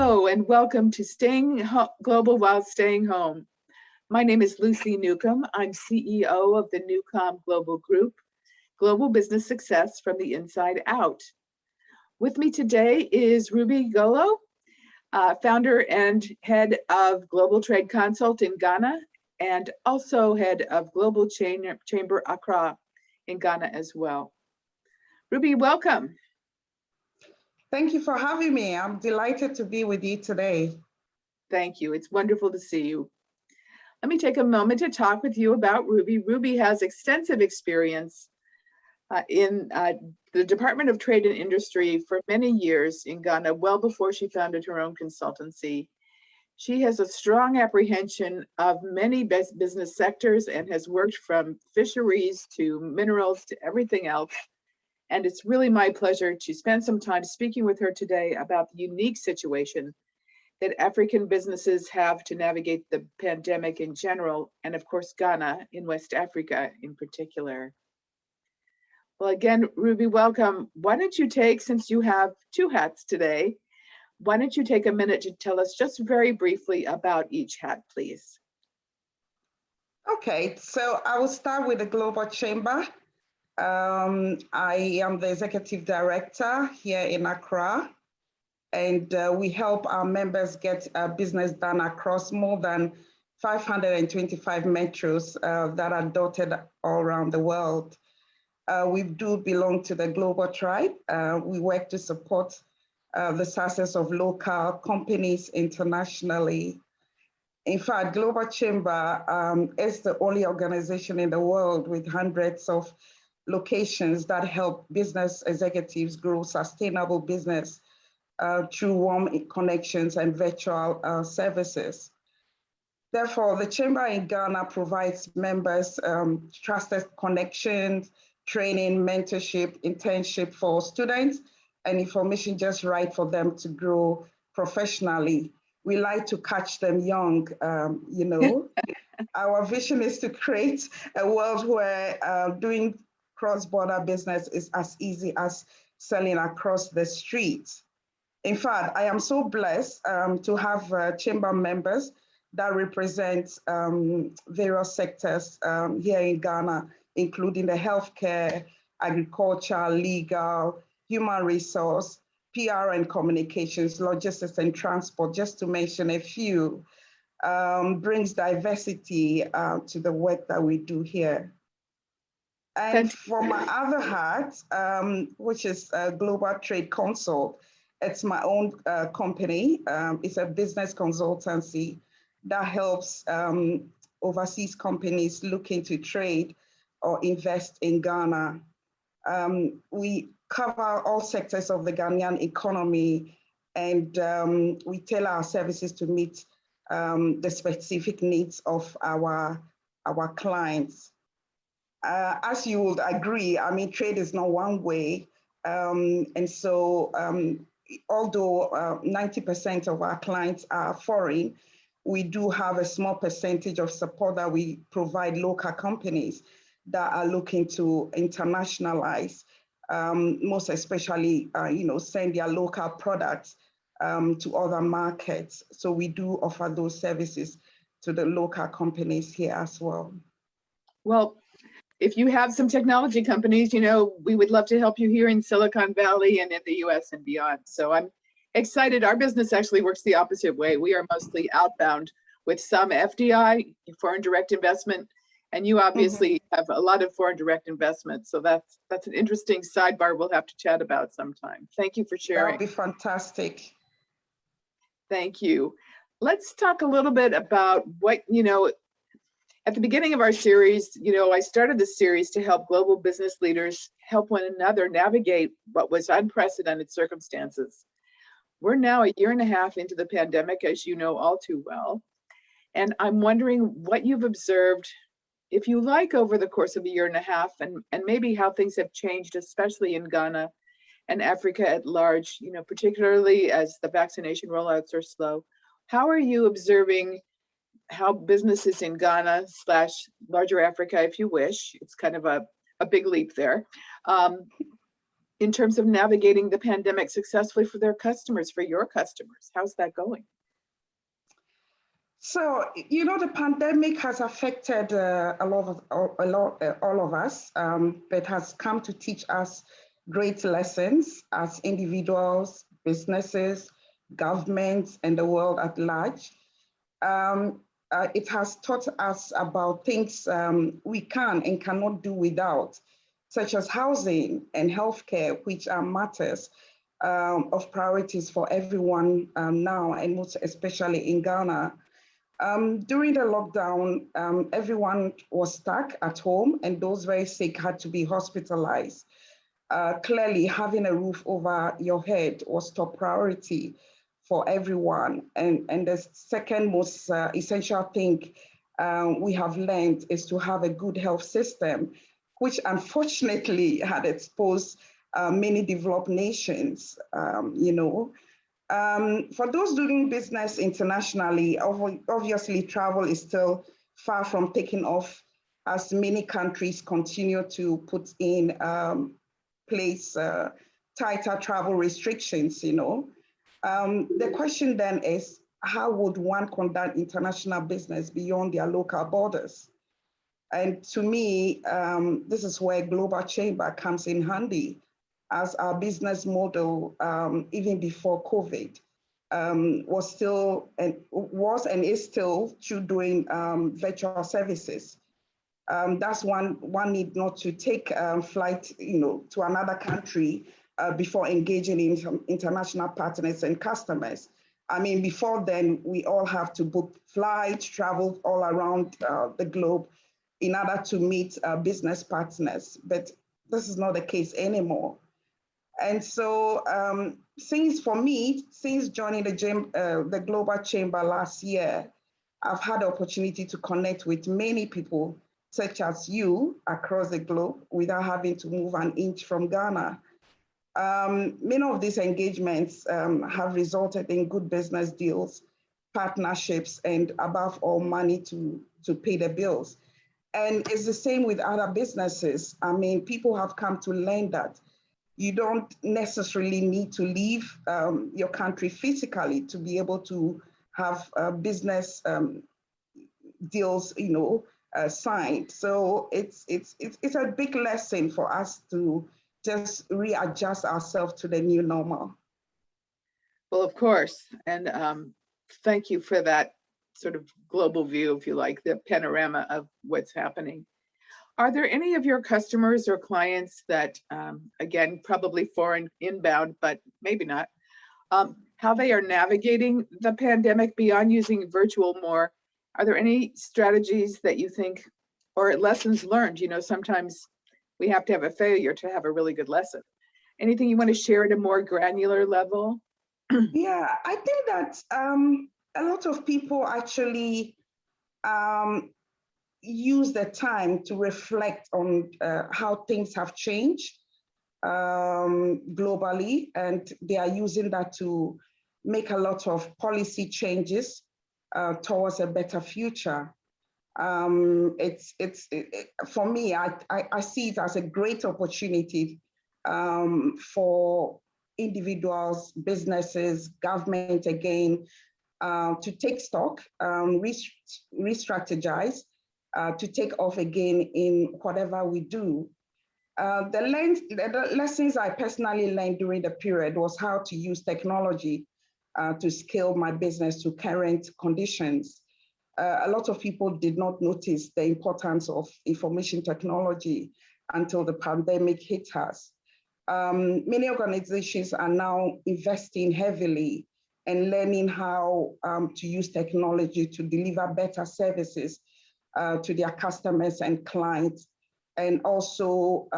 Hello and welcome to Global While Staying Home. My name is Lucy Newcomb. I'm CEO of the Newcomb Global Group, Global Business Success from the Inside Out. With me today is Rubby Golo, founder and head of Global Trade Consult in Ghana, and also head of Global Chamber Accra in Ghana as well. Rubby, welcome. Thank you for having me. I'm delighted to be with you today. Thank you. It's wonderful to see you. Let me take a moment to talk with you about Rubby. Rubby has extensive experience in the Department of Trade and Industry for many years in Ghana, well before she founded her own consultancy. She has a strong apprehension of many business sectors and has worked from fisheries to minerals to everything else. And it's really my pleasure to spend some time speaking with her today about the unique situation that African businesses have to navigate the pandemic in general, and of course, Ghana in West Africa in particular. Well, again, Rubby, welcome. Why don't you take, since you have two hats today, why don't you take a minute to tell us just very briefly about each hat, please? Okay, so I will start with the Global Chamber. I am the executive director here in Accra, and we help our members get business done across more than 525 metros that are dotted all around the world. We do belong to the Global Tribe. We work to support the success of local companies internationally. In fact, Global Chamber is the only organization in the world with hundreds of locations that help business executives grow sustainable business through warm connections and virtual services. Therefore, the Chamber in Ghana provides members trusted connections, training, mentorship, internship for students, and information just right for them to grow professionally. We like to catch them young, you know. Our vision is to create a world where doing cross-border business is as easy as selling across the street. In fact, I am so blessed to have chamber members that represent various sectors here in Ghana, including the healthcare, agriculture, legal, human resource, PR and communications, logistics and transport, just to mention a few, brings diversity to the work that we do here. And for my other hat, which is Global Trade Consult, it's my own company. It's a business consultancy that helps overseas companies looking to trade or invest in Ghana. We cover all sectors of the Ghanaian economy, and we tailor our services to meet the specific needs of our clients. As you would agree, I mean, trade is not one way. And so although 90% of our clients are foreign, we do have a small percentage of support that we provide local companies that are looking to internationalize, most especially, send their local products to other markets. So we do offer those services to the local companies here as well. Well, if you have some technology companies, we would love to help you here in Silicon Valley and in the US and beyond. So I'm excited. Our business actually works the opposite way. We are mostly outbound with some FDI, foreign direct investment, and you obviously have a lot of foreign direct investment. So that's an interesting sidebar we'll have to chat about sometime. Thank you for sharing. That'll be fantastic. Thank you. Let's talk a little bit about what, at the beginning of our series, I started this series to help global business leaders help one another navigate what was unprecedented circumstances. We're now a year and a half into the pandemic, as you know all too well. And I'm wondering what you've observed, if you like, over the course of a year and a half, and maybe how things have changed, especially in Ghana and Africa at large, particularly as the vaccination rollouts are slow. How are you observing how businesses in Ghana / larger Africa, if you wish, it's kind of a big leap there, in terms of navigating the pandemic successfully for their customers, for your customers? How's that going? So, the pandemic has affected all of us, but has come to teach us great lessons as individuals, businesses, governments, and the world at large. It has taught us about things we can and cannot do without, such as housing and healthcare, which are matters of priorities for everyone now, and most especially in Ghana. During the lockdown, everyone was stuck at home, and those very sick had to be hospitalized. Clearly, having a roof over your head was top priority for everyone. And the second most essential thing we have learned is to have a good health system, which unfortunately had exposed many developed nations, For those doing business internationally, obviously travel is still far from taking off as many countries continue to put in place tighter travel restrictions, The question then is, how would one conduct international business beyond their local borders? And to me, this is where Global Chamber comes in handy, as our business model, even before COVID, was and is still through doing virtual services. That's one need not to take flight, to another country before engaging in some international partners and customers. I mean, before then, we all have to book flights, travel all around the globe in order to meet business partners. But this is not the case anymore. And so since joining the Global Chamber last year, I've had the opportunity to connect with many people, such as you, across the globe without having to move an inch from Ghana. Many of these engagements have resulted in good business deals, partnerships, and above all, money to pay the bills. And it's the same with other businesses. I mean, people have come to learn that you don't necessarily need to leave your country physically to be able to have business deals, signed. So it's a big lesson for us to just readjust ourselves to the new normal. Well, of course. And thank you for that sort of global view, if you like, the panorama of what's happening. Are there any of your customers or clients that, again, probably foreign inbound, but maybe not, how they are navigating the pandemic beyond using virtual more? Are there any strategies that you think, or lessons learned? Sometimes we have to have a failure to have a really good lesson. Anything you want to share at a more granular level? Yeah, I think that a lot of people actually use the time to reflect on how things have changed globally, and they are using that to make a lot of policy changes towards a better future. For me, I see it as a great opportunity for individuals, businesses, government again, to take stock, re-strategize, to take off again in whatever we do. The lessons I personally learned during the period was how to use technology to scale my business to current conditions. A lot of people did not notice the importance of information technology until the pandemic hit us. Many organizations are now investing heavily and learning how to use technology to deliver better services to their customers and clients, and also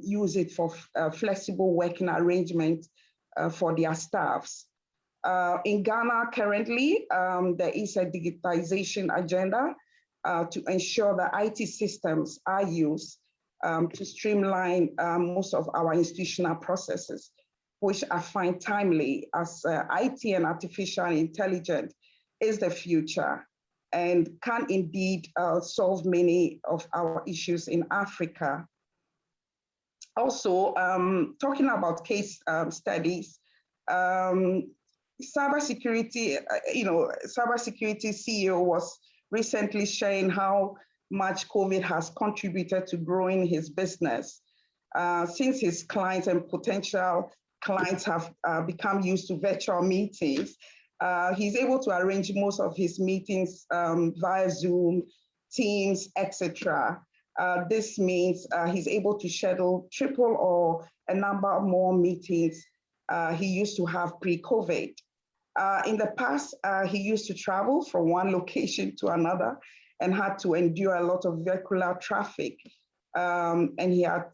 use it for flexible working arrangements for their staffs. In Ghana currently, there is a digitization agenda to ensure that IT systems are used to streamline most of our institutional processes, which I find timely, as IT and artificial intelligence is the future and can indeed solve many of our issues in Africa. Also, talking about case studies, cybersecurity, cybersecurity CEO was recently sharing how much COVID has contributed to growing his business. Since his clients and potential clients have become used to virtual meetings, he's able to arrange most of his meetings via Zoom, Teams, etc. This means he's able to schedule triple or a number more meetings he used to have pre-COVID. In the past, he used to travel from one location to another and had to endure a lot of vehicular traffic. And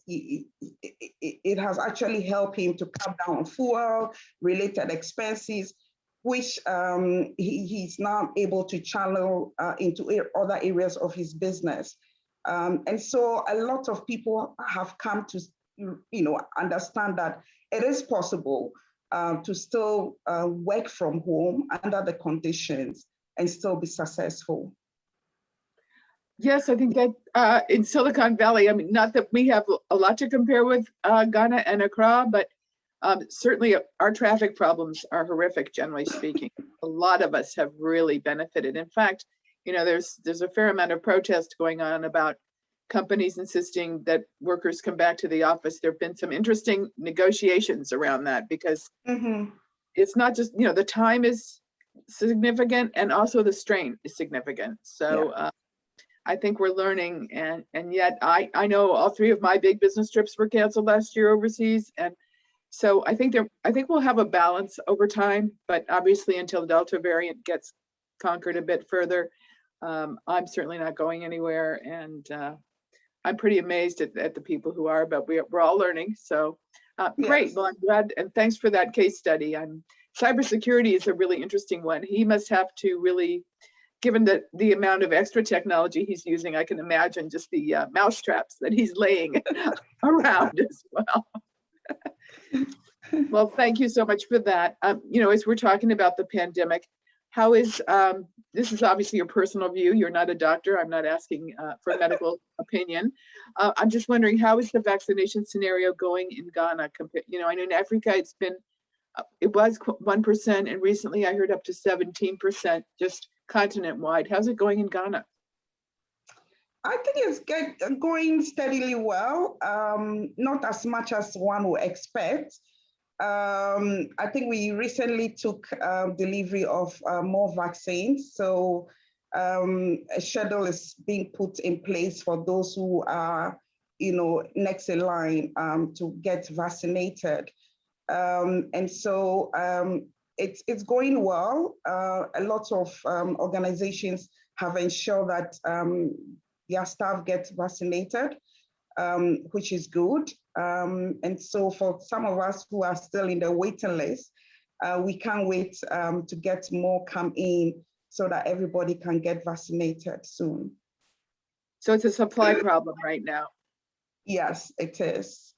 it has actually helped him to cut down on fuel-related expenses, which he's now able to channel into other areas of his business. And so a lot of people have come to understand that it is possible to still work from home under the conditions and still be successful. Yes, I think that in Silicon Valley, I mean, not that we have a lot to compare with Ghana and Accra, but certainly our traffic problems are horrific, generally speaking. A lot of us have really benefited. In fact, there's a fair amount of protest going on about companies insisting that workers come back to the office. There have been some interesting negotiations around that because it's not just, the time is significant and also the strain is significant. So I think we're learning, and yet I know all three of my big business trips were canceled last year overseas, and so I think we'll have a balance over time, but obviously until the Delta variant gets conquered a bit further, I'm certainly not going anywhere, and I'm pretty amazed at the people who are, but we're all learning. So great. Well, I'm glad, and thanks for that case study. Cybersecurity is a really interesting one. He must have to really, given the amount of extra technology he's using, I can imagine just the mousetraps that he's laying around as well. Well, thank you so much for that. As we're talking about the pandemic, how is, this is obviously your personal view. You're not a doctor. I'm not asking for medical opinion. I'm just wondering, how is the vaccination scenario going in Ghana? I know in Africa, it was 1%, and recently I heard up to 17%, just continent-wide. How's it going in Ghana? I think it's going steadily well, not as much as one would expect. I think we recently took delivery of more vaccines. So a schedule is being put in place for those who are, next in line to get vaccinated. And so it's going well. A lot of organizations have ensured that their staff get vaccinated, which is good. And so for some of us who are still in the waiting list, we can't wait to get more come in so that everybody can get vaccinated soon. So it's a supply problem right now. Yes, it is.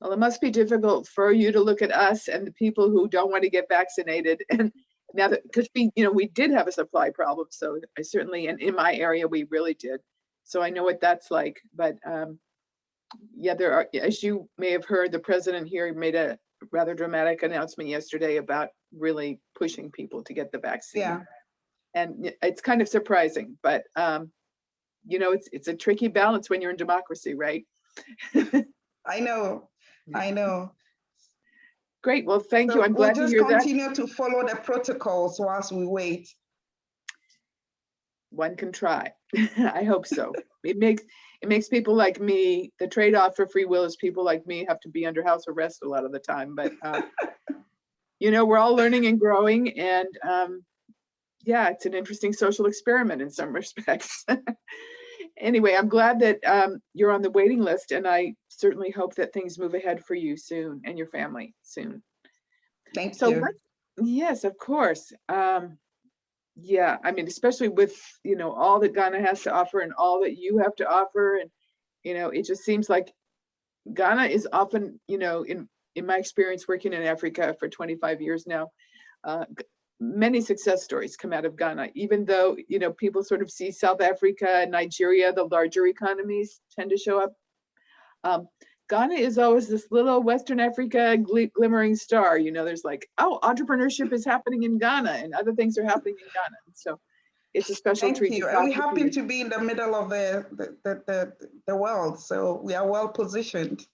Well, it must be difficult for you to look at us and the people who don't want to get vaccinated. And now that, because we did have a supply problem. So I certainly, and in my area, we really did. So I know what that's like. But yeah, there are, as you may have heard, the president here made a rather dramatic announcement yesterday about really pushing people to get the vaccine. Yeah. And it's kind of surprising, but it's a tricky balance when you're in democracy, right? I know. Great. Well, thank you. I'm glad to hear that. We'll just continue to follow the protocols whilst we wait. One can try. I hope so. It makes people like me, the trade-off for free will is people like me have to be under house arrest a lot of the time. But we're all learning and growing, and yeah, it's an interesting social experiment in some respects. Anyway, I'm glad that you're on the waiting list, and I certainly hope that things move ahead for you soon and your family soon. Thank you. Yes, of course. Yeah, I mean, especially with, all that Ghana has to offer and all that you have to offer. And, it just seems like Ghana is often, in my experience working in Africa for 25 years now, many success stories come out of Ghana, even though, people sort of see South Africa and Nigeria, the larger economies tend to show up. Ghana is always this little Western Africa glimmering star. You know, there's like, oh, entrepreneurship is happening in Ghana and other things are happening in Ghana. So it's a special Thank treat to you. And talk we with happen you. to be in the middle of the world, so we are well positioned.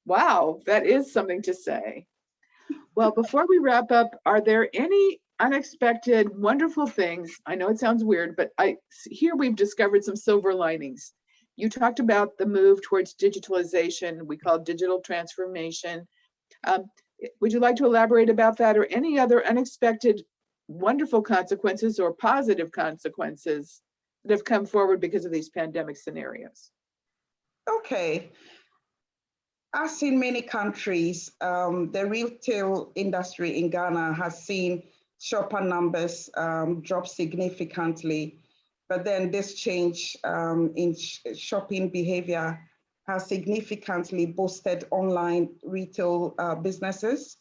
Wow, that is something to say. Well, before we wrap up, are there any unexpected, wonderful things? I know it sounds weird, but here we've discovered some silver linings. You talked about the move towards digitalization, we call it digital transformation. Um, would you like to elaborate about that, or any other unexpected, wonderful consequences or positive consequences that have come forward because of these pandemic scenarios? Okay. As in many countries, the retail industry in Ghana has seen shopper numbers drop significantly. But then this change in shopping behavior has significantly boosted online retail businesses,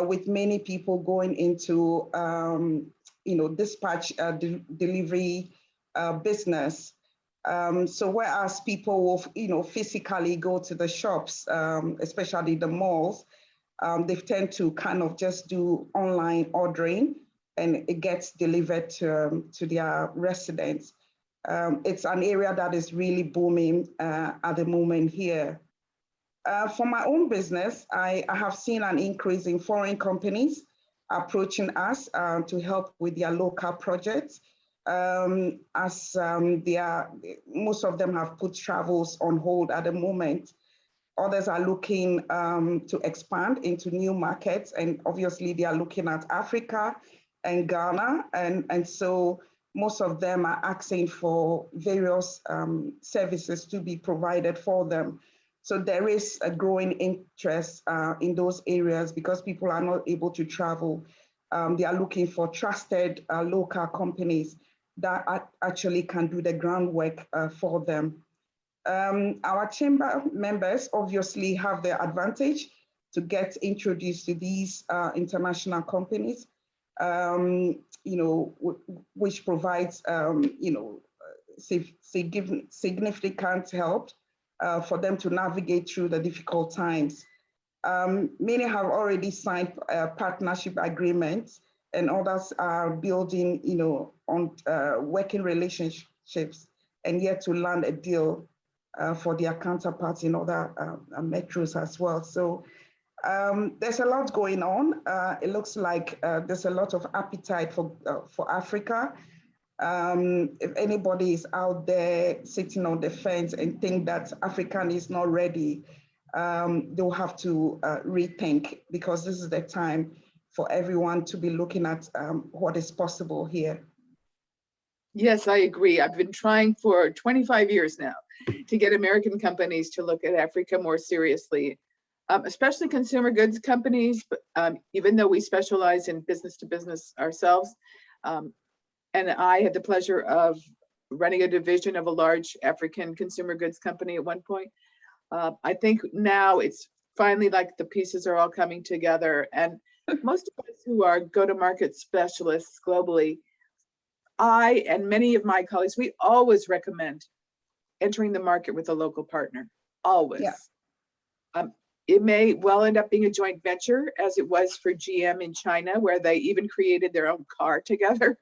with many people going into dispatch delivery business. So whereas people will, physically go to the shops, especially the malls, they tend to kind of just do online ordering, and it gets delivered to their residents. It's an area that is really booming at the moment here. For my own business, I have seen an increase in foreign companies approaching us to help with their local projects. As most of them have put travels on hold at the moment. Others are looking to expand into new markets, and obviously they are looking at Africa and Ghana, and so most of them are asking for various services to be provided for them. So there is a growing interest in those areas because people are not able to travel. They are looking for trusted local companies that actually can do the groundwork for them. Our chamber members obviously have the advantage to get introduced to these international companies, which provides, significant help for them to navigate through the difficult times. Many have already signed partnership agreements, and others are building, on working relationships, and yet to land a deal for their counterparts in other metros as well. So there's a lot going on. It looks like there's a lot of appetite for Africa. If anybody is out there sitting on the fence and think that African is not ready, they'll have to rethink, because this is the time for everyone to be looking at what is possible here. Yes, I agree. I've been trying for 25 years now to get American companies to look at Africa more seriously, especially consumer goods companies, even though we specialize in business to business ourselves. And I had the pleasure of running a division of a large African consumer goods company at one point. I think now it's finally like the pieces are all coming together. And most of us who are go-to-market specialists globally, I and many of my colleagues, we always recommend entering the market with a local partner, always. Yeah. It may well end up being a joint venture, as it was for GM in China, where they even created their own car together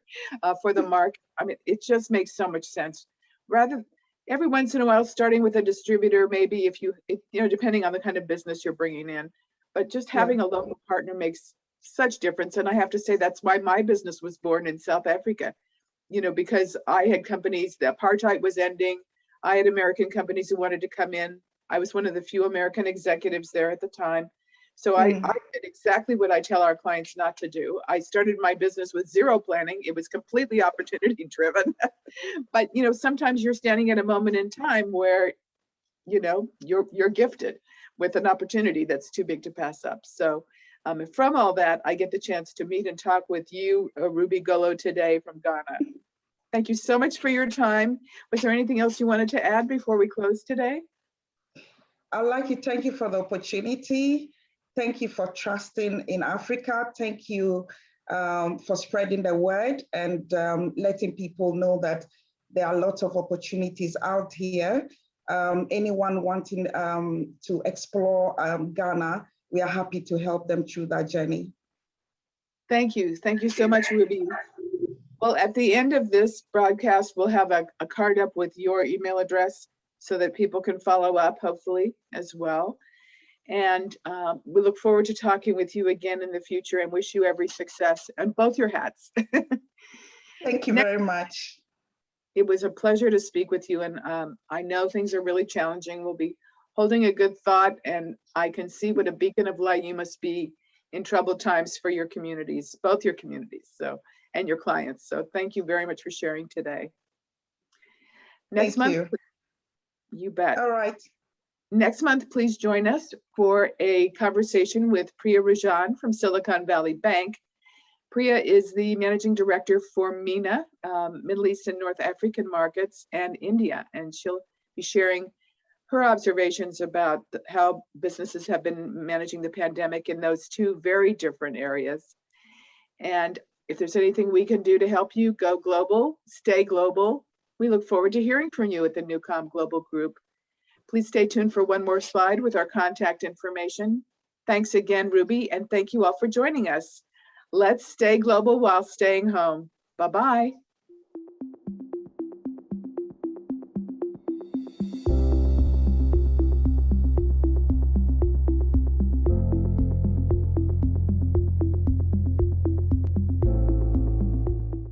for the market. I mean, it just makes so much sense. Rather, every once in a while, starting with a distributor, maybe if you know, depending on the kind of business you're bringing in, but just having a local partner makes such difference. And I have to say, that's why my business was born in South Africa, because I had companies, the apartheid was ending. I had American companies who wanted to come in. I was one of the few American executives there at the time. So I did exactly what I tell our clients not to do. I started my business with zero planning. It was completely opportunity driven. But, sometimes you're standing at a moment in time where, you're gifted with an opportunity that's too big to pass up. So from all that, I get the chance to meet and talk with you, Rubby Golo, today from Ghana. Thank you so much for your time. Was there anything else you wanted to add before we close today? I'd like to thank you for the opportunity. Thank you for trusting in Africa. Thank you for spreading the word and letting people know that there are lots of opportunities out here anyone wanting to explore Ghana, we are happy to help them through that journey. Thank you. Thank you so much, Ruby. Well, at the end of this broadcast, we'll have a card up with your email address so that people can follow up, hopefully, as well. And we look forward to talking with you again in the future and wish you every success on both your hats. Thank you very much. It was a pleasure to speak with you. And I know things are really challenging. We'll be holding a good thought, and I can see what a beacon of light you must be in troubled times for your communities, both your communities, and your clients. So thank you very much for sharing today. Next month, you bet. All right. Next month, please join us for a conversation with Priya Rajan from Silicon Valley Bank. Priya is the managing director for MENA, Middle East and North African markets, and India, and she'll be sharing her observations about how businesses have been managing the pandemic in those two very different areas. And if there's anything we can do to help you go global, stay global, we look forward to hearing from you at the Newcom Global Group. Please stay tuned for one more slide with our contact information. Thanks again, Ruby, and thank you all for joining us. Let's stay global while staying home. Bye-bye.